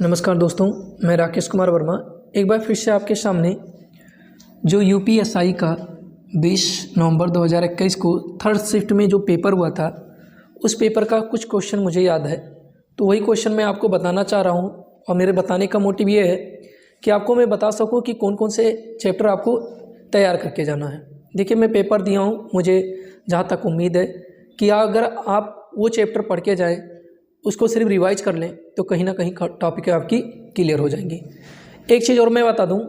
नमस्कार दोस्तों, मैं राकेश कुमार वर्मा एक बार फिर से आपके सामने जो यूपीएसआई का 20 नवंबर 2021 को थर्ड शिफ्ट में जो पेपर हुआ था, उस पेपर का कुछ क्वेश्चन मुझे याद है। तो वही क्वेश्चन मैं आपको बताना चाह रहा हूँ और मेरे बताने का मोटिव ये है कि आपको मैं बता सकूँ कि कौन कौन से चैप्टर आपको तैयार करके जाना है। देखिए, मैं पेपर दिया हूँ, मुझे जहाँ तक उम्मीद है कि अगर आप वो चैप्टर पढ़ के जाएँ, उसको सिर्फ रिवाइज कर लें तो कहीं ना कहीं टॉपिक आपकी क्लियर हो जाएंगी। एक चीज़ और मैं बता दूं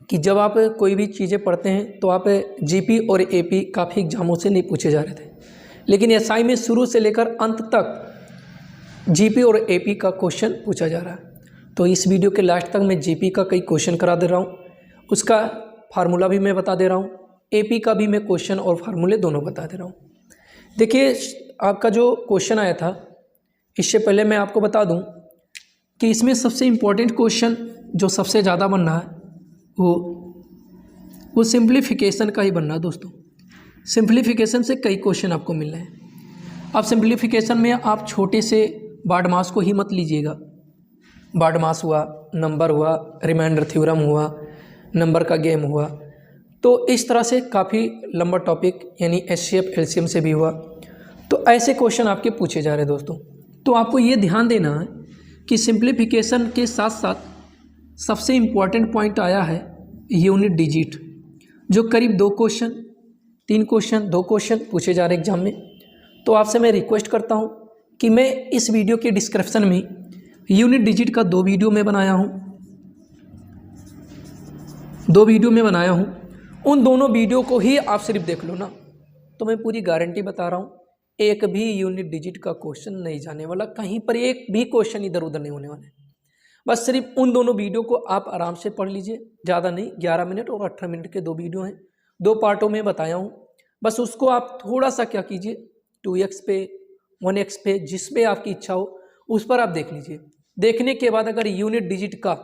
कि जब आप कोई भी चीज़ें पढ़ते हैं तो आप जीपी और एपी काफ़ी एग्जामों से नहीं पूछे जा रहे थे, लेकिन एसआई में शुरू से लेकर अंत तक जीपी और एपी का क्वेश्चन पूछा जा रहा है। तो इस वीडियो के लास्ट तक मैं जीपी का कई क्वेश्चन करा दे रहा हूँ, उसका फार्मूला भी मैं बता दे रहा हूँ, एपी का भी मैं क्वेश्चन और फार्मूले दोनों बता दे रहा हूँ। देखिए, आपका जो क्वेश्चन आया था, इससे पहले मैं आपको बता दूं कि इसमें सबसे इम्पोर्टेंट क्वेश्चन जो सबसे ज़्यादा बनना है वो सिंप्लीफिकेशन का ही बनना है। दोस्तों, सिंप्लीफिकेशन से कई क्वेश्चन आपको मिल रहे हैं। अब सिंप्लीफिकेशन में आप छोटे से बाड मास को ही मत लीजिएगा। बाड मास हुआ, नंबर हुआ, रिमाइंडर थ्योरम हुआ, नंबर का गेम हुआ, तो इस तरह से काफ़ी लंबा टॉपिक यानी एचसीएफ एलसीएम से भी हुआ। तो ऐसे क्वेश्चन आपके पूछे जा रहे हैं दोस्तों। तो आपको ये ध्यान देना है कि सिंप्लीफिकेशन के साथ साथ सबसे इम्पॉर्टेंट पॉइंट आया है यूनिट डिजिट, जो करीब 2 क्वेश्चन 3 क्वेश्चन 2 क्वेश्चन पूछे जा रहे एग्जाम में। तो आपसे मैं रिक्वेस्ट करता हूँ कि मैं इस वीडियो के डिस्क्रिप्शन में यूनिट डिजिट का 2 वीडियो में बनाया हूँ, उन दोनों वीडियो को ही आप सिर्फ देख लो ना, तो मैं पूरी गारंटी बता रहा हूँ, एक भी यूनिट डिजिट का क्वेश्चन नहीं जाने वाला, कहीं पर एक भी क्वेश्चन इधर उधर नहीं होने वाले। बस सिर्फ उन दोनों वीडियो को आप आराम से पढ़ लीजिए, ज़्यादा नहीं, 11 मिनट और 18 मिनट के 2 वीडियो हैं, 2 पार्टों में बताया हूँ। बस उसको आप थोड़ा सा क्या कीजिए, 2x पे 1x पे जिस पे आपकी इच्छा हो उस पर आप देख लीजिए। देखने के बाद अगर यूनिट डिजिट का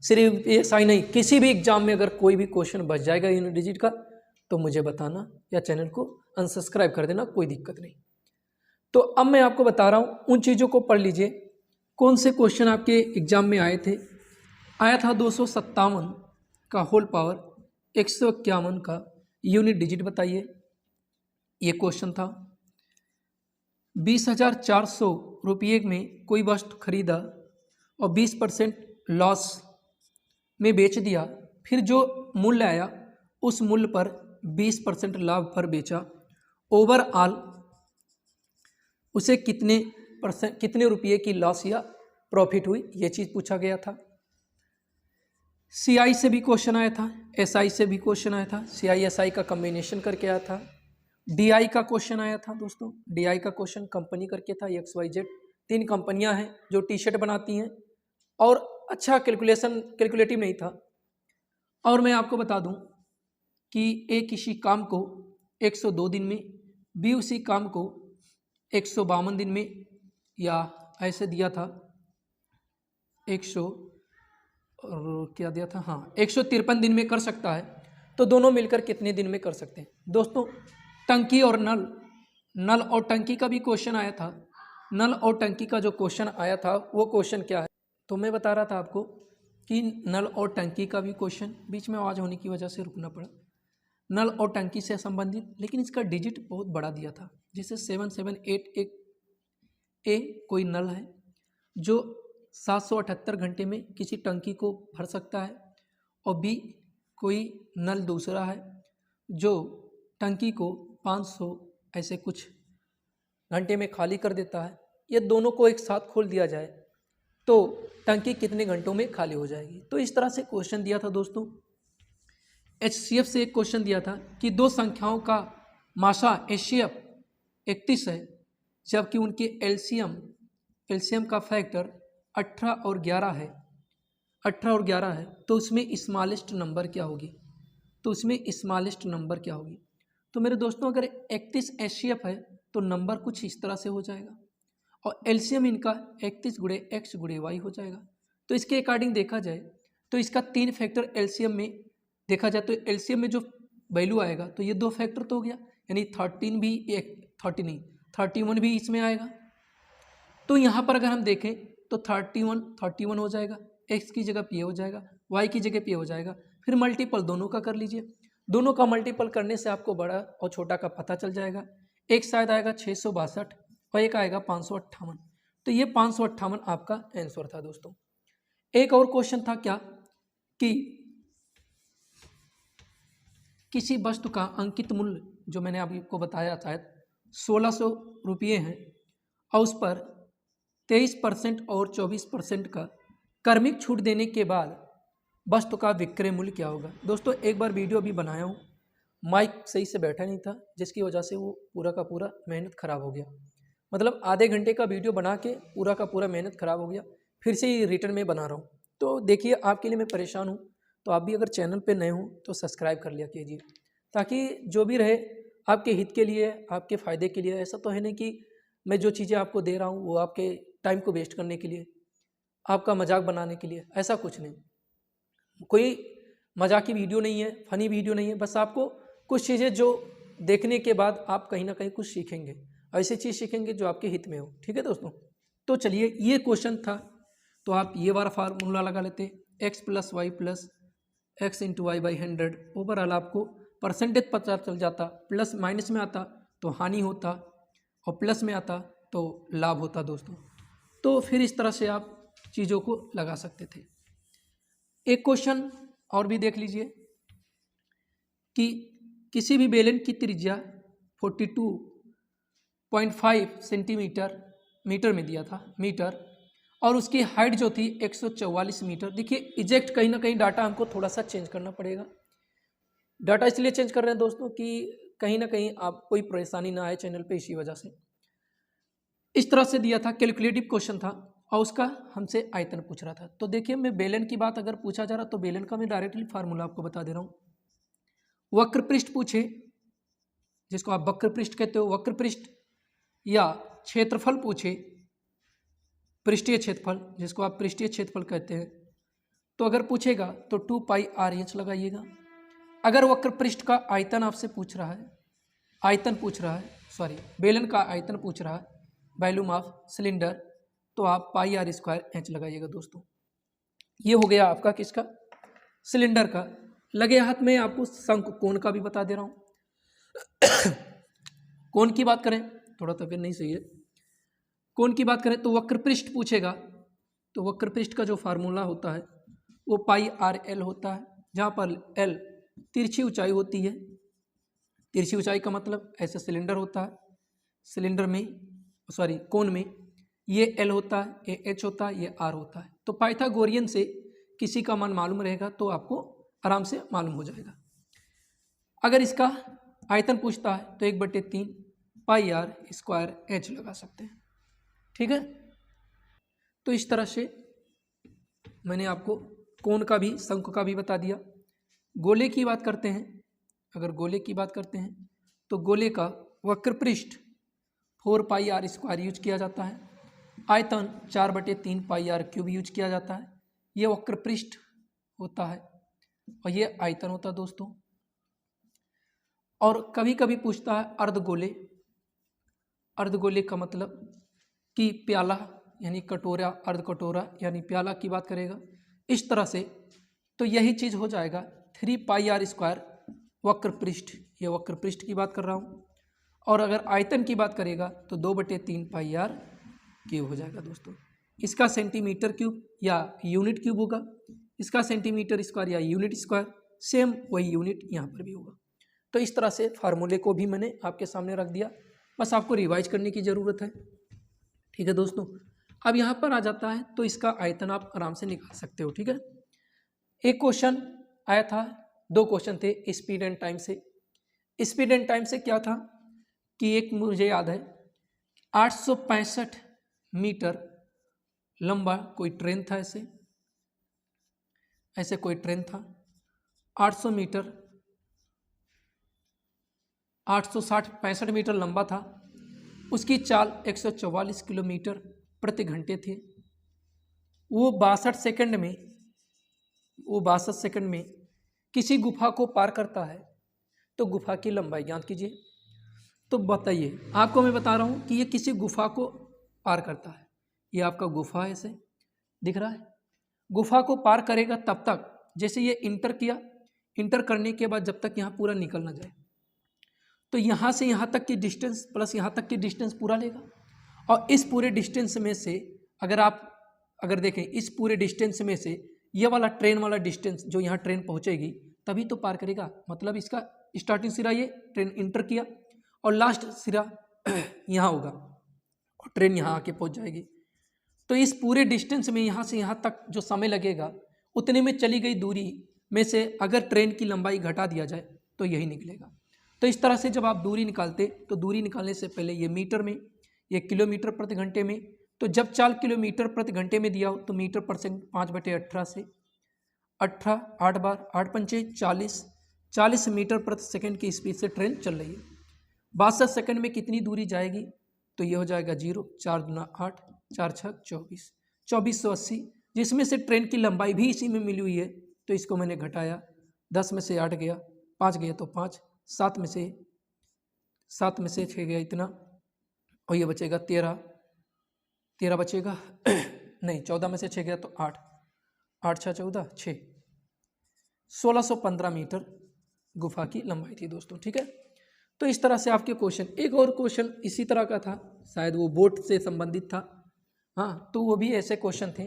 सिर्फ ऐसा ही नहीं, किसी भी एग्जाम में अगर कोई भी क्वेश्चन बच जाएगा यूनिट डिजिट का, तो मुझे बताना या चैनल को अनसब्सक्राइब कर देना, कोई दिक्कत नहीं। तो अब मैं आपको बता रहा हूँ, उन चीज़ों को पढ़ लीजिए। कौन से क्वेश्चन आपके एग्जाम में आए थे? आया था 257 का होल पावर 151 का यूनिट डिजिट बताइए, ये क्वेश्चन था। 20,400 रुपये में कोई वस्तु खरीदा और 20% लॉस में बेच दिया, फिर जो मूल्य आया उस मूल्य पर 20% लाभ पर बेचा, ओवरऑल उसे कितने रुपये की लॉस या प्रॉफिट हुई, ये चीज़ पूछा गया था। सीआई से भी क्वेश्चन आया था, एसआई से भी क्वेश्चन आया था, सीआई एसआई का कम्बिनेशन करके आया था। डीआई का क्वेश्चन आया था दोस्तों, डीआई का क्वेश्चन कंपनी करके था, XYZ 3 कंपनियां हैं जो टी शर्ट बनाती हैं, और अच्छा कैलकुलेटिव नहीं था। और मैं आपको बता दूं कि ए किसी काम को 102 दिन में, बी उसी काम को 152 दिन में, या ऐसे दिया था 153 दिन में कर सकता है, तो दोनों मिलकर कितने दिन में कर सकते हैं? दोस्तों, टंकी और नल और टंकी का भी क्वेश्चन आया था। नल और टंकी का जो क्वेश्चन आया था वो क्वेश्चन क्या है, तो मैं बता रहा था आपको कि नल और टंकी का भी क्वेश्चन, बीच में आवाज़ होने की वजह से रुकना पड़ा, नल और टंकी से संबंधित, लेकिन इसका डिजिट बहुत बड़ा दिया था। जैसे 7788 ए कोई नल है जो 778 घंटे में किसी टंकी को भर सकता है, और बी कोई नल दूसरा है जो टंकी को 500 ऐसे कुछ घंटे में खाली कर देता है। ये दोनों को एक साथ खोल दिया जाए तो टंकी कितने घंटों में खाली हो जाएगी। तो इस तरह से क्वेश्चन दिया था दोस्तों। HCF से एक क्वेश्चन दिया था कि 2 संख्याओं का मासा HCF 31 है, जबकि उनके एलसीएम का फैक्टर 18 और 11 है, तो उसमें स्मॉलेस्ट नंबर क्या होगी? तो मेरे दोस्तों, अगर 31 HCF है तो नंबर कुछ इस तरह से हो जाएगा, और एलसीएम इनका 31 गुणे x गुणे y हो जाएगा। तो इसके अकॉर्डिंग देखा जाए तो इसका 3 फैक्टर एलसीएम में देखा जाए, तो एलसीएम में जो वैल्यू आएगा तो ये 2 फैक्टर तो हो गया, यानी 31 भी इसमें आएगा। तो यहाँ पर अगर हम देखें तो 31 हो जाएगा, x की जगह p हो जाएगा, y की जगह p हो जाएगा। फिर मल्टीपल दोनों का कर लीजिए, दोनों का मल्टीपल करने से आपको बड़ा और छोटा का पता चल जाएगा। एक शायद आएगा 662 और एक आएगा 558, तो ये 558 आपका आंसर था दोस्तों। एक और क्वेश्चन था क्या कि किसी वस्तु का अंकित मूल्य जो मैंने अभी आपको बताया था 1600 रुपये हैं और उस पर 23% और 24% का कार्मिक छूट देने के बाद वस्तु का विक्रय मूल्य क्या होगा। दोस्तों एक बार वीडियो भी बनाया हूँ, माइक सही से बैठा नहीं था जिसकी वजह से वो पूरा का पूरा मेहनत ख़राब हो गया। मतलब आधे घंटे का वीडियो बना के पूरा का पूरा मेहनत ख़राब हो गया, फिर से ही रिटर्न में बना रहा हूँ। तो देखिए आपके लिए मैं परेशान हूँ, तो आप भी अगर चैनल पे नए हों तो सब्सक्राइब कर लिया कीजिए ताकि जो भी रहे आपके हित के लिए, आपके फ़ायदे के लिए। ऐसा तो है नहीं कि मैं जो चीज़ें आपको दे रहा हूँ वो आपके टाइम को वेस्ट करने के लिए, आपका मजाक बनाने के लिए, ऐसा कुछ नहीं। कोई मजाकी वीडियो नहीं है, फ़नी वीडियो नहीं है, बस आपको कुछ चीज़ें जो देखने के बाद आप कहीं ना कहीं कुछ सीखेंगे, ऐसी चीज़ सीखेंगे जो आपके हित में हो। ठीक है दोस्तों, तो चलिए ये क्वेश्चन था, तो आप ये वाला फार्मूला लगा लेते, x + y + x × y / 100। Overall आपको परसेंटेज पता चल जाता, प्लस माइनस में आता तो हानि होता और प्लस में आता तो लाभ होता दोस्तों। तो फिर इस तरह से आप चीज़ों को लगा सकते थे। एक क्वेश्चन और भी देख लीजिए कि किसी भी बेलन की त्रिज्या 42.5 सेंटीमीटर मीटर में दिया था मीटर, और उसकी हाइट जो थी 144 मीटर। देखिए एग्जैक्ट कहीं ना कहीं डाटा हमको थोड़ा सा चेंज करना पड़ेगा। डाटा इसलिए चेंज कर रहे हैं दोस्तों कि कहीं ना कहीं आप कोई परेशानी ना आए चैनल पे, इसी वजह से इस तरह से दिया था। कैलकुलेटिव क्वेश्चन था और उसका हमसे आयतन पूछ रहा था। तो देखिए मैं बेलन की बात अगर पूछा जा रहा तो बेलन का मैं डायरेक्टली फार्मूला आपको बता दे रहा हूँ। वक्र पृष्ठ पूछे, जिसको आप वक्र पृष्ठ कहते हो, वक्र पृष्ठ, या क्षेत्रफल पूछे, पृष्ठीय क्षेत्रफल जिसको आप पृष्ठीय क्षेत्रफल कहते हैं, तो अगर पूछेगा तो 2πr/h लगाइएगा। अगर वक्र पृष्ठ का आयतन आपसे पूछ रहा है, बेलन का आयतन पूछ रहा है, वॉल्यूम ऑफ सिलेंडर, तो आप πr² लगाइएगा दोस्तों। ये हो गया आपका किसका, सिलेंडर का। लगे हाथ में आपको शंख कोण का भी बता दे रहा हूँ। कोण की बात करें, थोड़ा तबियत नहीं सही है, कोण की बात करें तो वक्र पृष्ठ पूछेगा तो वक्र पृष्ठ का जो फार्मूला होता है वो πrl होता है, जहाँ पर l तिरछी ऊंचाई होती है। तिरछी ऊंचाई का मतलब ऐसा सिलेंडर होता है, सिलेंडर में कोण में ये l होता है, ये h होता है, ये r होता है। तो पाइथागोरियन से किसी का मान मालूम रहेगा तो आपको आराम से मालूम हो जाएगा। अगर इसका आयतन पूछता है तो 1/3 πr² लगा सकते हैं। ठीक है, तो इस तरह से मैंने आपको कोण का भी, शंकु का भी बता दिया। गोले की बात करते हैं, अगर गोले की बात करते हैं तो गोले का वक्र पृष्ठ 4πr² यूज किया जाता है, आयतन 4/3 πr³ यूज किया जाता है। ये वक्र पृष्ठ होता है और ये आयतन होता है दोस्तों। और कभी कभी पूछता है अर्धगोले। अर्धगोले का मतलब कि प्याला यानी कटोरा, अर्ध कटोरा यानी प्याला की बात करेगा इस तरह से, तो यही चीज़ हो जाएगा 3πr² वक्र पृष्ठ। ये वक्र पृष्ठ की बात कर रहा हूँ। और अगर आयतन की बात करेगा तो 2/3 πr³ हो जाएगा दोस्तों। इसका सेंटीमीटर क्यूब या यूनिट क्यूब होगा, इसका सेंटीमीटर स्क्वायर या यूनिट स्क्वायर, सेम वही यूनिट यहाँ पर भी होगा। तो इस तरह से फार्मूले को भी मैंने आपके सामने रख दिया, बस आपको रिवाइज करने की ज़रूरत है। ठीक है दोस्तों, अब यहाँ पर आ जाता है तो इसका आयतन आप आराम से निकाल सकते हो। ठीक है, एक क्वेश्चन आया था, 2 क्वेश्चन थे स्पीड एंड टाइम से। स्पीड एंड टाइम से क्या था कि एक मुझे याद है 865 मीटर लंबा कोई ट्रेन था, ऐसे कोई ट्रेन था, 800 मीटर 865 मीटर लंबा था, उसकी चाल 144 किलोमीटर प्रति घंटे थी। वो 62 सेकंड में किसी गुफा को पार करता है, तो गुफा की लंबाई ज्ञात कीजिए। तो बताइए, आपको मैं बता रहा हूँ कि ये किसी गुफा को पार करता है, ये आपका गुफा है ऐसे, दिख रहा है। गुफा को पार करेगा तब तक जैसे ये इंटर किया, इंटर करने के बाद जब तक यहाँ पूरा निकल ना जाए, तो यहाँ से यहाँ तक की डिस्टेंस प्लस यहाँ तक की डिस्टेंस पूरा लेगा। और इस पूरे डिस्टेंस में से अगर देखें, इस पूरे डिस्टेंस में से ये वाला ट्रेन वाला डिस्टेंस जो यहाँ ट्रेन पहुँचेगी तभी तो पार करेगा। मतलब इसका स्टार्टिंग सिरा ये ट्रेन इंटर किया और लास्ट सिरा यहाँ होगा और ट्रेन यहाँ आके पहुँच जाएगी। तो इस पूरे डिस्टेंस में यहाँ से यहाँ तक जो समय लगेगा उतने में चली गई दूरी में से अगर ट्रेन की लंबाई घटा दिया जाए तो यही निकलेगा। तो इस तरह से जब आप दूरी निकालते तो दूरी निकालने से पहले ये मीटर में, ये किलोमीटर प्रति घंटे में, तो जब 4 किलोमीटर प्रति घंटे में दिया हो तो मीटर पर सेकंड 5/18 से 18, 8 बार 8 पंचे 40 मीटर प्रति सेकंड की स्पीड से ट्रेन चल रही है। 62 सेकंड में कितनी दूरी जाएगी तो ये हो जाएगा 0, 4 दूना 8, 4 छक 24, 2480, जिसमें से ट्रेन की लंबाई भी इसी में मिली हुई है। तो इसको मैंने घटाया, 10 में से 8 गया, 5 गया तो 5, 7 में से 6 गया इतना, और ये बचेगा 13 बचेगा नहीं, 14 में से 6 गया तो 8, 8 6 14 6, 1615 मीटर गुफा की लंबाई थी दोस्तों। ठीक है, तो इस तरह से आपके क्वेश्चन, एक और क्वेश्चन इसी तरह का था, शायद वो बोट से संबंधित था, हाँ, तो वो भी ऐसे क्वेश्चन थे।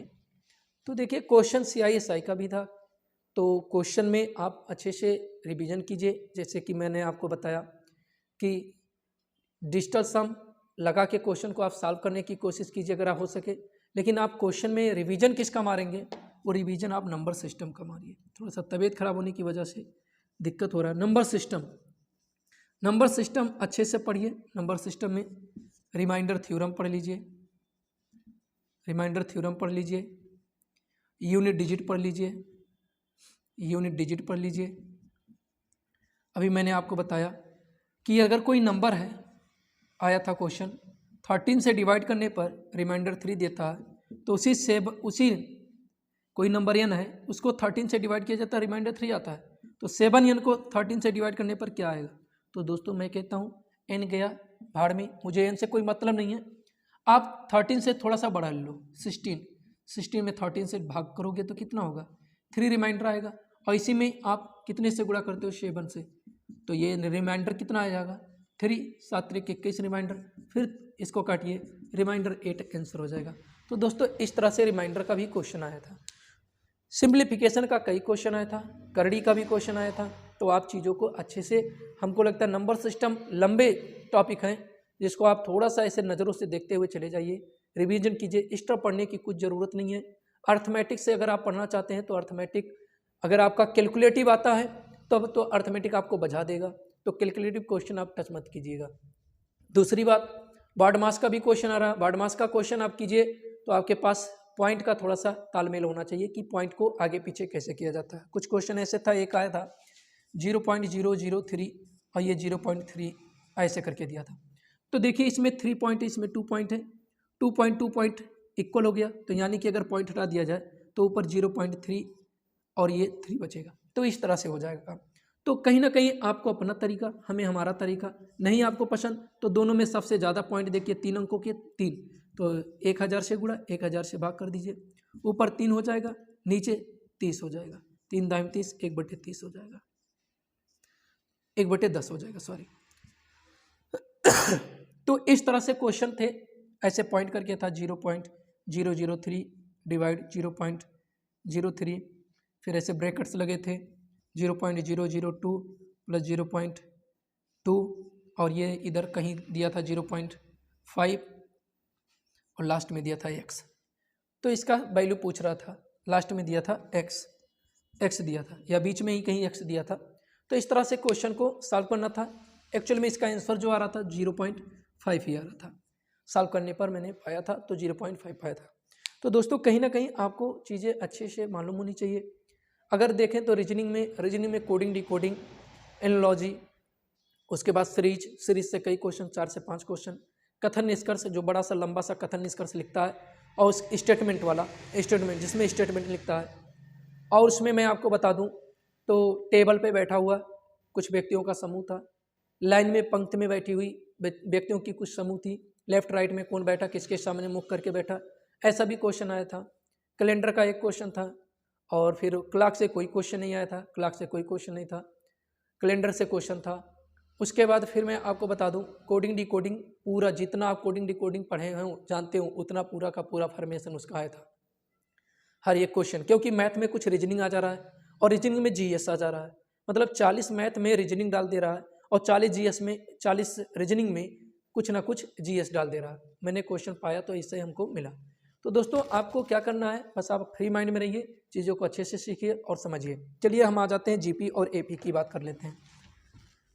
तो देखिए क्वेश्चन CISI का भी था, तो क्वेश्चन में आप अच्छे से रिवीजन कीजिए। जैसे कि मैंने आपको बताया कि डिजिटल सम लगा के क्वेश्चन को आप सॉल्व करने की कोशिश कीजिए अगर आप हो सके, लेकिन आप क्वेश्चन में रिवीजन किसका मारेंगे, वो रिवीजन आप नंबर सिस्टम का मारिए। थोड़ा सा तबीयत खराब होने की वजह से दिक्कत हो रहा है। नंबर सिस्टम अच्छे से पढ़िए। नंबर सिस्टम में रिमाइंडर थ्योरम पढ़ लीजिए, यूनिट डिजिट पढ़ लीजिए। अभी मैंने आपको बताया कि अगर कोई नंबर है, आया था क्वेश्चन, 13 से डिवाइड करने पर रिमाइंडर 3 देता है, तो उसी कोई नंबर n है, उसको 13 से डिवाइड किया जाता है, रिमाइंडर 3 आता है, तो 7n को 13 से डिवाइड करने पर क्या आएगा। तो दोस्तों मैं कहता हूँ n गया भाड़ में, मुझे n से कोई मतलब नहीं है। आप 13 से थोड़ा सा बढ़ा लो, 16 में 13 से भाग करोगे तो कितना होगा, 3 रिमाइंडर आएगा, और इसी में आप कितने से गुणा करते हो, 7 से, तो ये रिमाइंडर कितना आ जाएगा, 3, 7 3 21 रिमाइंडर, फिर इसको काटिए, रिमाइंडर 8 आंसर हो जाएगा। तो दोस्तों इस तरह से रिमाइंडर का भी क्वेश्चन आया था, सिंप्लीफिकेशन का कई क्वेश्चन आया था, करड़ी का भी क्वेश्चन आया था। तो आप चीज़ों को अच्छे से, हमको लगता है नंबर सिस्टम लंबे टॉपिक हैं जिसको आप थोड़ा सा ऐसे नज़रों से देखते हुए चले जाइए, रिवीजन कीजिए। एक्स्ट्रा पढ़ने की कुछ ज़रूरत नहीं है। अर्थमेटिक से अगर आप पढ़ना चाहते हैं तो अर्थमेटिक, अगर आपका कैलकुलेटिव आता है तब तो अर्थमेटिक आपको बजा देगा, तो कैलकुलेटिव क्वेश्चन आप टच मत कीजिएगा। दूसरी बात, बार्ड मास का भी क्वेश्चन आ रहा है, बार्ड मास का क्वेश्चन आप कीजिए तो आपके पास पॉइंट का थोड़ा सा तालमेल होना चाहिए कि पॉइंट को आगे पीछे कैसे किया जाता है। कुछ क्वेश्चन ऐसे था, एक आया था 0.003 और ये 0.3 ऐसे करके दिया था। तो देखिए इसमें 3 पॉइंट है, इसमें 2 पॉइंट है, 2 पॉइंट इक्वल हो गया, तो यानी कि अगर पॉइंट हटा दिया जाए तो ऊपर 0.3 और ये 3 बचेगा। तो इस तरह से हो जाएगा काम। तो कहीं ना कहीं आपको अपना तरीका, हमें हमारा तरीका, नहीं आपको पसंद तो दोनों में सबसे ज़्यादा पॉइंट देखिए 3 अंकों के 3, तो 1000 से गुणा 1000 से भाग कर दीजिए, ऊपर 3 हो जाएगा, नीचे 30 हो जाएगा, 3 दाम 30, 1/30 हो जाएगा, 1/10 हो जाएगा, सॉरी। तो इस तरह से क्वेश्चन थे, ऐसे पॉइंट करके था 0.003 डिवाइड 0.03, फिर ऐसे ब्रैकेट्स लगे थे 0.002 प्लस 0.2 और ये इधर कहीं दिया था 0.5 और लास्ट में दिया था x। तो इसका वैल्यू पूछ रहा था, लास्ट में दिया था x दिया था, या बीच में ही कहीं x दिया था। तो इस तरह से क्वेश्चन को सॉल्व करना था। एक्चुअल में इसका आंसर जो आ रहा था 0.5 ही आ रहा था, सॉल्व करने पर मैंने पाया था तो 0.5 पाया था। तो दोस्तों कहीं ना कहीं आपको चीज़ें अच्छे से मालूम होनी चाहिए। अगर देखें तो रीजनिंग में कोडिंग, डिकोडिंग, एनालॉजी, उसके बाद सीरीज से कई क्वेश्चन, 4 से 5 क्वेश्चन, कथन निष्कर्ष जो बड़ा सा लंबा सा कथन निष्कर्ष लिखता है, और उस स्टेटमेंट वाला स्टेटमेंट जिसमें स्टेटमेंट लिखता है। और उसमें मैं आपको बता दूं तो टेबल पे बैठा हुआ कुछ व्यक्तियों का समूह था, लाइन में पंक्ति में बैठी हुई व्यक्तियों की कुछ समूह थी, लेफ्ट राइट में कौन बैठा, किसके सामने मुख करके बैठा, ऐसा भी क्वेश्चन आया था। कैलेंडर का एक क्वेश्चन था, और फिर क्लॉक से कोई क्वेश्चन नहीं आया था, क्लॉक से कोई क्वेश्चन नहीं था, कैलेंडर से क्वेश्चन था। उसके बाद फिर मैं आपको बता दूं, कोडिंग डिकोडिंग पूरा जितना आप कोडिंग डिकोडिंग पढ़े हो जानते हो उतना पूरा का पूरा फॉर्मेशन उसका आया था, हर एक क्वेश्चन। क्योंकि मैथ में कुछ रीजनिंग आ जा रहा है और रीजनिंग में जीएस आ जा रहा है, मतलब 40 मैथ में रीजनिंग डाल दे रहा है और 40 जीएस में, 40 रीजनिंग में कुछ ना कुछ जीएस डाल दे रहा है। मैंने क्वेश्चन पाया तो इससे हमको मिला। तो दोस्तों आपको क्या करना है, बस आप फ्री माइंड में रहिए, चीज़ों को अच्छे से सीखिए और समझिए। चलिए हम आ जाते हैं जीपी और एपी की बात कर लेते हैं,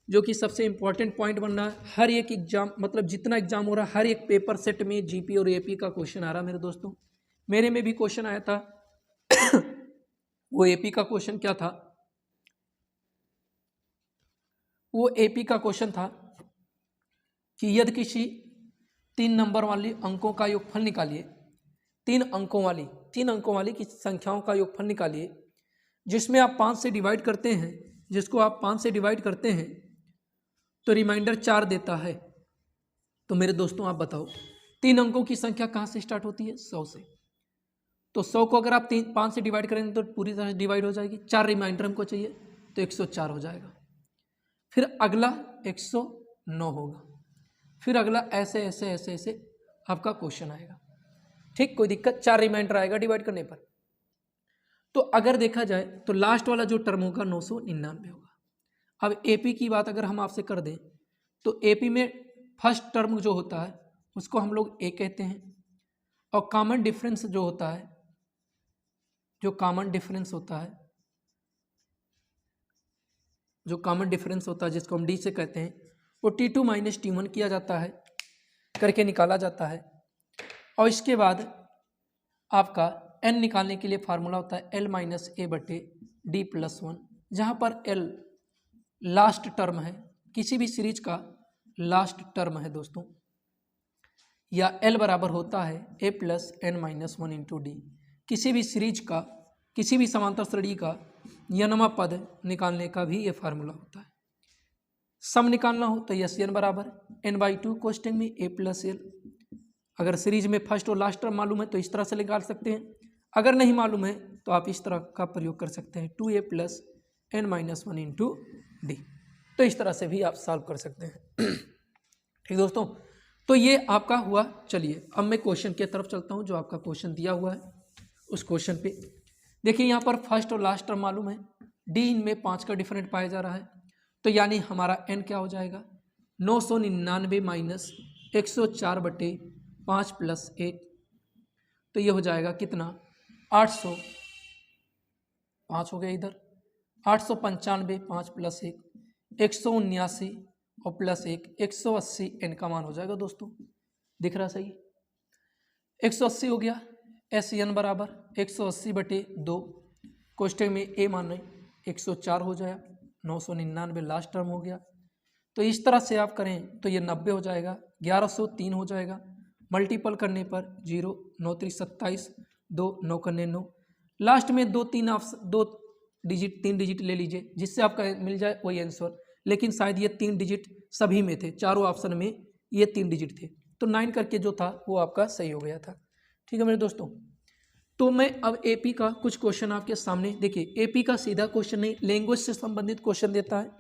जो कि सबसे इंपॉर्टेंट पॉइंट बनना है। हर एक एग्जाम, मतलब जितना एग्जाम हो रहा है, हर एक पेपर सेट में जीपी और एपी का क्वेश्चन आ रहा है मेरे दोस्तों। मेरे में भी क्वेश्चन आया था वो एपी का क्वेश्चन क्या था, वो एपी का क्वेश्चन था कि यदि किसी 3 नंबर वाली अंकों का योगफल निकालिए, 3 अंकों वाली की संख्याओं का योगफल निकालिए, जिसमें आप 5 से डिवाइड करते हैं, जिसको आप 5 से डिवाइड करते हैं तो रिमाइंडर 4 देता है। तो मेरे दोस्तों आप बताओ 3 अंकों की संख्या कहाँ से स्टार्ट होती है, 100 से। तो 100 को अगर आप 5 से डिवाइड करेंगे तो पूरी तरह से डिवाइड हो जाएगी, 4 रिमाइंडर हमको चाहिए तो 104 हो जाएगा। फिर अगला 109 होगा, फिर अगला ऐसे ऐसे ऐसे ऐसे आपका क्वेश्चन आएगा, ठीक, कोई दिक्कत, 4 रिमाइंडर आएगा डिवाइड करने पर। तो अगर देखा जाए तो लास्ट वाला जो टर्म होगा 999 होगा। अब एपी की बात अगर हम आपसे कर दें तो एपी में फर्स्ट टर्म जो होता है उसको हम लोग ए कहते हैं, और कॉमन डिफरेंस जो होता है, जो कॉमन डिफरेंस होता है जिसको हम डी से कहते हैं, वो T2 माइनस T1 किया जाता है, करके निकाला जाता है। और इसके बाद आपका n निकालने के लिए फार्मूला होता है L माइनस ए बटे डी प्लस 1, जहाँ पर L लास्ट टर्म है, किसी भी सीरीज का लास्ट टर्म है दोस्तों, या L बराबर होता है a plus N minus 1 into d. किसी भी सीरीज का, किसी भी समांतर श्रेणी का nवां पद निकालने का भी ये फार्मूला होता है। सम निकालना हो तो यस n बराबर n/2 कोष्टक में a प्लस एल। अगर सीरीज में फर्स्ट और लास्ट टर्म मालूम है तो इस तरह से निकाल सकते हैं, अगर नहीं मालूम है तो आप इस तरह का प्रयोग कर सकते हैं 2a plus N minus 1 into D. तो इस तरह से भी आप सॉल्व कर सकते हैं। ठीक दोस्तों, तो ये आपका हुआ। चलिए अब मैं क्वेश्चन की तरफ चलता हूँ, जो आपका क्वेश्चन दिया हुआ है उस क्वेश्चन पे देखिए। यहाँ पर फर्स्ट और लास्ट टर्म मालूम है, डी इनमें 5 का डिफरेंट पाया जा रहा है, तो यानी हमारा एन क्या हो जाएगा 999 माइनस 104 बटे 5 प्लस 1, तो ये हो जाएगा कितना 800, 5 हो गया इधर, 895 5 प्लस 1 179 और प्लस 1 180 एन का मान हो जाएगा दोस्तों। दिख रहा सही, 180 हो गया, एस एन बराबर 180 बटे 2 कोष्टक में ए मान 104 हो जाएगा, 999 लास्ट टर्म हो गया। तो इस तरह से आप करें तो ये 90 हो जाएगा, 1103 हो जाएगा, मल्टीपल करने पर 0 9 3 27 2 9 करने 9, लास्ट में 2 डिजिट 3 डिजिट ले लीजिए, जिससे आपका मिल जाए वही आंसर। लेकिन शायद ये 3 डिजिट सभी में थे, चारों ऑप्शन में ये 3 डिजिट थे, तो 9 करके जो था वो आपका सही हो गया था। ठीक है मेरे दोस्तों, तो मैं अब एपी का कुछ क्वेश्चन आपके सामने देखिए। एपी का सीधा क्वेश्चन नहीं, लैंग्वेज से संबंधित क्वेश्चन देता है।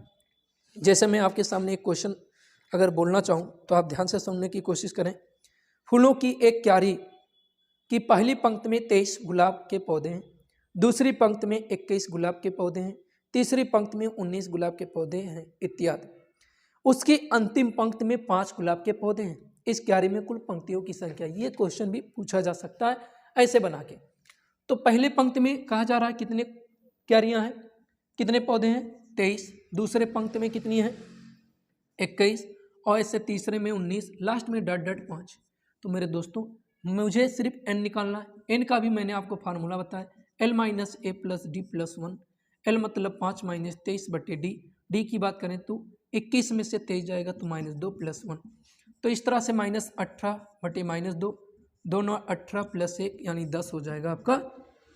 जैसे मैं आपके सामने एक क्वेश्चन अगर बोलना चाहूँ तो आप ध्यान से सुनने की कोशिश करें। फूलों की एक क्यारी की पहली पंक्ति में 23 गुलाब के पौधे हैं, दूसरी पंक्ति में 21 गुलाब के पौधे हैं, तीसरी पंक्ति में 19 गुलाब के पौधे हैं इत्यादि। उसकी अंतिम पंक्ति में 5 गुलाब के पौधे हैं। इस क्यारी में कुल पंक्तियों की संख्या, ये क्वेश्चन भी पूछा जा सकता है ऐसे बना के। तो पहले पंक्ति में कहा जा रहा है कितने क्यारियां हैं, कितने पौधे हैं 23, दूसरे पंक्ति में कितनी है 21, और ऐसे तीसरे में 19, लास्ट में डॉट डॉट 5। तो मेरे दोस्तों मुझे सिर्फ एन निकालना है। एन का भी मैंने आपको फार्मूला बताया, एल माइनस ए प्लस डी प्लस 1। एल मतलब 5 माइनस 23 बटे डी। डी की बात करें तो 21 में से 23 जाएगा तो -2 प्लस 1। तो इस तरह से -18 बटे -2, 2 9 18 प्लस 1 यानी 10 हो जाएगा आपका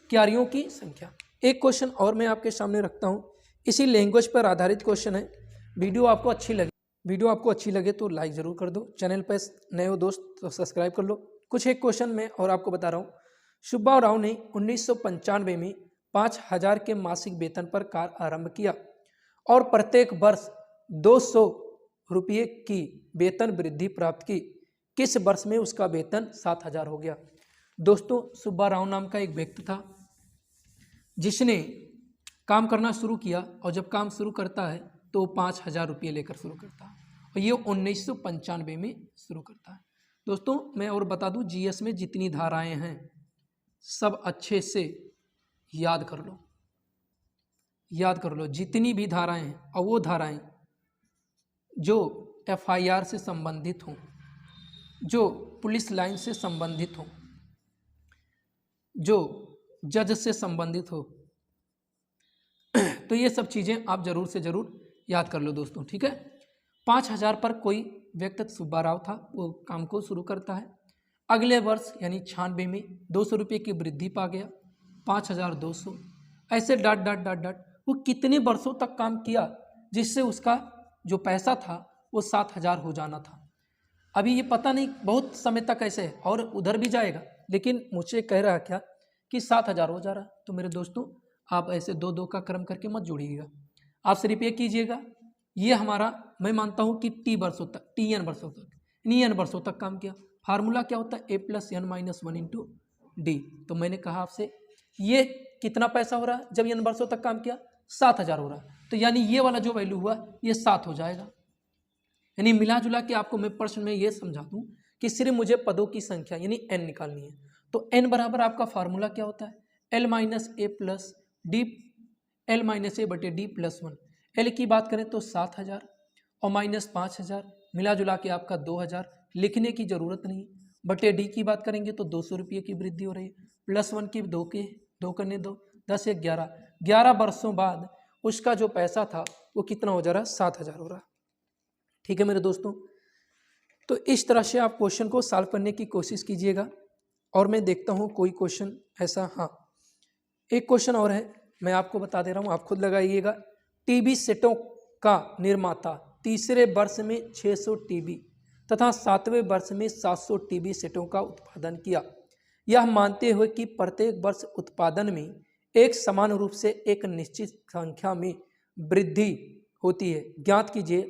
क्यारियों की संख्या। एक क्वेश्चन और मैं आपके सामने रखता हूँ, इसी लैंग्वेज पर आधारित क्वेश्चन है। वीडियो आपको अच्छी लगे तो लाइक ज़रूर कर दो, चैनल पर नए हो दोस्त तो सब्सक्राइब कर लो। कुछ एक क्वेश्चन मैं और आपको बता रहा हूँ, सुब्बा राव ने 1995 में 5,000 के मासिक वेतन पर कार्य आरंभ किया और प्रत्येक वर्ष 200 रुपये की वेतन वृद्धि प्राप्त की। किस वर्ष में उसका वेतन 7,000 हो गया? दोस्तों, सुब्बा राव नाम का एक व्यक्ति था जिसने काम करना शुरू किया, और जब काम शुरू करता है तो 5,000 रुपये लेकर शुरू करता है, और ये 1995 में शुरू करता है। दोस्तों, मैं और बता दूं, जीएस में जितनी धाराएं हैं सब अच्छे से याद कर लो, याद कर लो जितनी भी धाराएं हैं, और वो धाराएं जो एफआईआर से संबंधित हों, जो पुलिस लाइन से संबंधित हो, जो जज से संबंधित हो, तो ये सब चीज़ें आप जरूर से जरूर याद कर लो दोस्तों, ठीक है। 5,000 पर कोई व्यक्ति सुब्बा राव था, वो काम को शुरू करता है। अगले वर्ष यानी 96 में 200 रुपये की वृद्धि पा गया, 5,200। ऐसे डॉट डॉट डॉट डॉट वो कितने वर्षों तक काम किया जिससे उसका जो पैसा था वो 7,000 हो जाना था। अभी ये पता नहीं बहुत समय तक ऐसे है, और उधर भी जाएगा, लेकिन मुझे कह रहा क्या कि 7,000 हो जा रहा। तो मेरे दोस्तों, आप ऐसे दो दो का क्रम करके मत जोड़िएगा, आप सिर्फ ये कीजिएगा, ये हमारा, मैं मानता हूँ कि टी वर्षों तक, टी एन वर्षों तक, यानी एन वर्षों तक काम किया। फार्मूला क्या होता है? A plus N minus 1 into D. तो मैंने कहा आपसे ये कितना पैसा हो रहा है जब एन वर्षों तक काम किया? 7,000 हो रहा है। तो यानी ये वाला जो वैल्यू हुआ ये 7 हो जाएगा। यानी मिला जुला के आपको मैं प्रश्न में ये समझा दूं कि सिर्फ मुझे पदों की संख्या यानी एन निकालनी है। तो एन बराबर आपका फार्मूला क्या होता है? एल माइनस ए प्लस डी, एल माइनस ए बटे डी प्लस 1। एल की बात करें तो 7,000 और माइनस 5,000, मिला जुला के आपका 2,000, लिखने की जरूरत नहीं। बटे डी की बात करेंगे तो 200 रुपये की वृद्धि हो रही है, प्लस 1 की 2 करने दो, 10 एक 11, 11 वर्षों बाद उसका जो पैसा था वो कितना हो जा रहा है? 7,000 हो रहा है। ठीक है मेरे दोस्तों, तो इस तरह से आप क्वेश्चन को सॉल्व करने की कोशिश कीजिएगा, और मैं देखता हूँ कोई क्वेश्चन ऐसा। हाँ, एक क्वेश्चन और है, मैं आपको बता दे रहा हूँ, आप खुद लगाइएगा। टीबी सेटों का निर्माता तीसरे वर्ष में 600 टीबी तथा 7वें वर्ष में 700 टीबी सेटों का उत्पादन किया, यह मानते हुए कि प्रत्येक वर्ष उत्पादन में एक समान रूप से एक निश्चित संख्या में वृद्धि होती है, ज्ञात कीजिए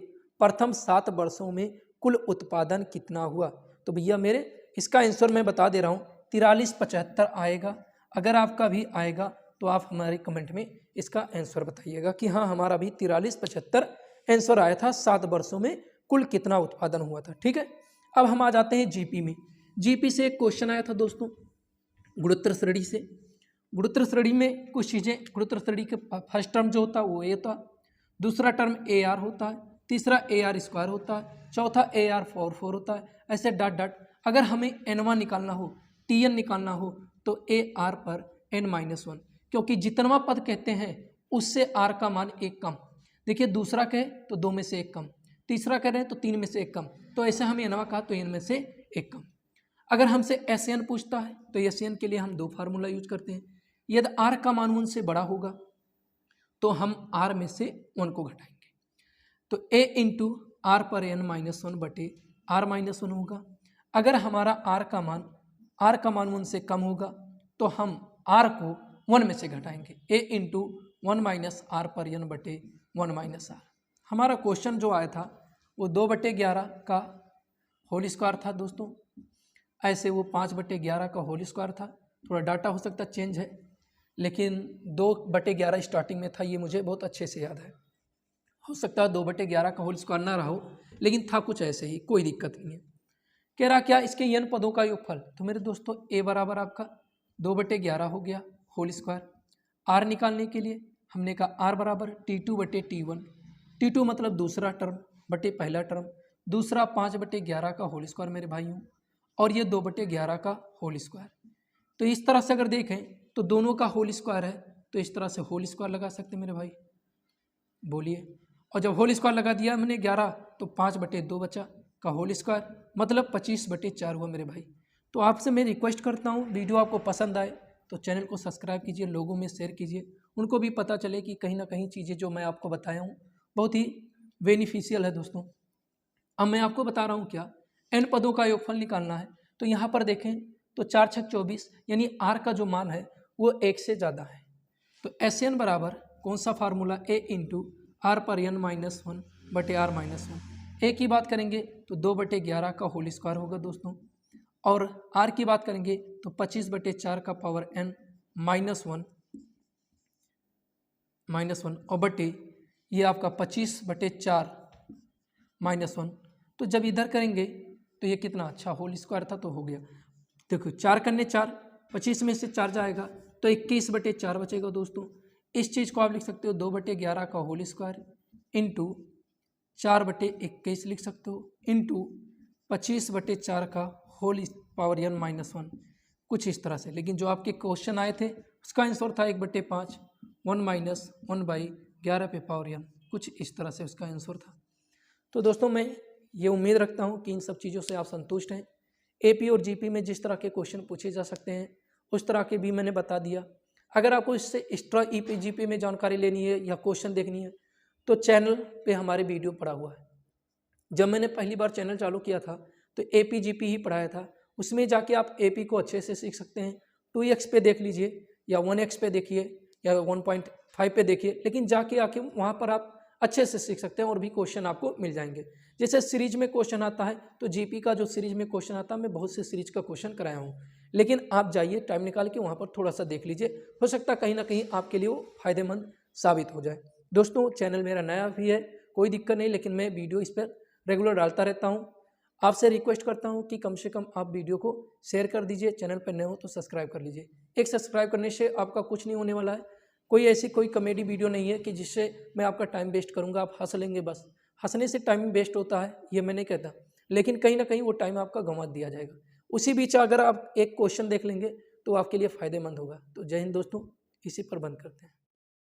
प्रथम 7 वर्षों में कुल उत्पादन कितना हुआ। तो भैया मेरे इसका आंसर मैं बता दे रहा हूँ, 4375 आएगा। अगर आपका भी आएगा तो आप हमारे कमेंट में इसका आंसर बताइएगा कि हाँ हमारा भी 4375 आंसर आया था, 7 वर्षों में कुल कितना उत्पादन हुआ था। ठीक है, अब हम आ जाते हैं जीपी में। जीपी से एक क्वेश्चन आया था दोस्तों, गुणोत्तर श्रेणी से। गुणोत्तर श्रेणी में कुछ चीज़ें, गुणोत्तर श्रेणी के फर्स्ट टर्म जो होता है वो ए होता है, दूसरा टर्म ए आर होता है, तीसरा ए आर स्क्वायर होता है, चौथा ए आर 4 होता है, ऐसे डॉट डॉट। अगर हमें एन1 निकालना हो, टी एन निकालना हो तो ए आर पर n-1, क्योंकि जितनवा पद कहते हैं उससे आर का मान एक कम। देखिए दूसरा कहे तो 2 में से एक कम, तीसरा कह रहे हैं तो 3 में से एक कम, तो ऐसे हमें एनवा कहा तो एन में से एक कम। अगर हमसे एस एन पूछता है तो एस एन के लिए हम 2 फार्मूला यूज करते हैं। यदि आर का मान 1 से बड़ा होगा तो हम आर में से 1 को घटाएंगे, तो ए इंटू आर पर n-1 बटे r-1 होगा। अगर हमारा आर का मान 1 से कम होगा तो हम आर को 1 में से घटाएंगे, ए इंटू 1 माइनस आर पर n बटे 1 माइनस आर। हमारा क्वेश्चन जो आया था वो 2/11 का होल स्क्वायर था दोस्तों, ऐसे वो 5/11 का होल स्क्वायर था। थोड़ा डाटा हो सकता चेंज है, लेकिन 2/11 स्टार्टिंग में था, ये मुझे बहुत अच्छे से याद है। हो सकता है 2/11 का होल स्क्वायर ना रहा हो, लेकिन था कुछ ऐसे ही, कोई दिक्कत नहीं है। कह रहा क्या, इसके n पदों का योगफल। तो मेरे दोस्तों a बराबर आपका 2/11 हो गया होल स्क्वायर। r निकालने के लिए हमने कहा r बराबर T2/T1, T2 मतलब दूसरा टर्म बटे पहला टर्म, दूसरा 5/11 का होल स्क्वायर मेरे भाइयों, और ये 2/11 का होल स्क्वायर। तो इस तरह से अगर देखें तो दोनों का होल स्क्वायर है, तो इस तरह से होल स्क्वायर लगा सकते हैं मेरे भाई, बोलिए। और जब होल स्क्वायर लगा दिया हमने 11 तो 5/2 बचा का होल स्क्वायर, मतलब 25/4 हुआ मेरे भाई। तो आपसे मैं रिक्वेस्ट करता हूँ, वीडियो आपको पसंद आए तो चैनल को सब्सक्राइब कीजिए, लोगों में शेयर कीजिए, उनको भी पता चले कि कहीं ना कहीं चीज़ें जो मैं आपको बताया हूँ बहुत ही बेनिफिशियल है दोस्तों। अब मैं आपको बता रहा हूँ क्या, n पदों का योगफल निकालना है। तो यहाँ पर देखें तो 4 छक 24 यानी आर का जो मान है वो 1 से ज़्यादा है। तो एस एन बराबर कौन सा फार्मूला, ए इंटू आर पर एन माइनस वन बटे आर माइनस वन। ए की बात करेंगे तो 2/11 का होल स्क्वायर होगा दोस्तों, और आर की बात करेंगे तो 25/4 का पावर एन माइनस वन और बटे ये आपका 25/4 माइनस वन। तो जब इधर करेंगे तो ये कितना अच्छा होल स्क्वायर था तो हो गया। देखो 4 करने 4, 25 में से 4 जाएगा तो 21/4 बचेगा दोस्तों। इस चीज़ को आप लिख सकते हो 2/11 का होल स्क्वायर इंटू 4/21 लिख सकते हो इंटू 25/4 का whole power n minus one, कुछ इस तरह से। लेकिन जो आपके क्वेश्चन आए थे उसका आंसर था 1/5 1 माइनस 1/11 पे पावर एन, कुछ इस तरह से उसका आंसर था। तो दोस्तों मैं ये उम्मीद रखता हूँ कि इन सब चीज़ों से आप संतुष्ट हैं। एपी और जीपी में जिस तरह के क्वेश्चन पूछे जा सकते हैं उस तरह के भी मैंने बता दिया। अगर आपको इससे एक्स्ट्रा ईपी जीपी में जानकारी लेनी है या क्वेश्चन देखनी है तो चैनल पे हमारे वीडियो पड़ा हुआ है। जब मैंने पहली बार चैनल चालू किया था तो एपी जीपी ही पढ़ाया था, उसमें जाके आप एपी को अच्छे से सीख सकते हैं। 2x पे देख लीजिए या 1x पे देखिए या 1.5 पे देखिए, लेकिन जाके आके वहाँ पर आप अच्छे से सीख सकते हैं और भी क्वेश्चन आपको मिल जाएंगे। जैसे सीरीज में क्वेश्चन आता है तो जीपी का जो सीरीज में क्वेश्चन आता है मैं बहुत से सीरीज का क्वेश्चन कराया हूँ, लेकिन आप जाइए टाइम निकाल के वहाँ पर थोड़ा सा देख लीजिए, हो सकता है कहीं ना कहीं आपके लिए वो फायदेमंद साबित हो जाए। दोस्तों चैनल मेरा नया भी है, कोई दिक्कत नहीं, लेकिन मैं वीडियो इस पर रेगुलर डालता रहता हूँ। आपसे रिक्वेस्ट करता हूँ कि कम से कम आप वीडियो को शेयर कर दीजिए, चैनल पर नए हो तो सब्सक्राइब कर लीजिए। एक सब्सक्राइब करने से आपका कुछ नहीं होने वाला है, कोई ऐसी कोई कॉमेडी वीडियो नहीं है कि जिससे मैं आपका टाइम वेस्ट करूंगा, आप हंस लेंगे बस। हंसने से टाइम वेस्ट होता है ये मैं नहीं कहता, लेकिन कहीं ना कहीं वो टाइम आपका गंवा दिया जाएगा। उसी बीच अगर आप एक क्वेश्चन देख लेंगे तो आपके लिए फ़ायदेमंद होगा। तो जय हिंद दोस्तों, इसी पर बंद करते हैं।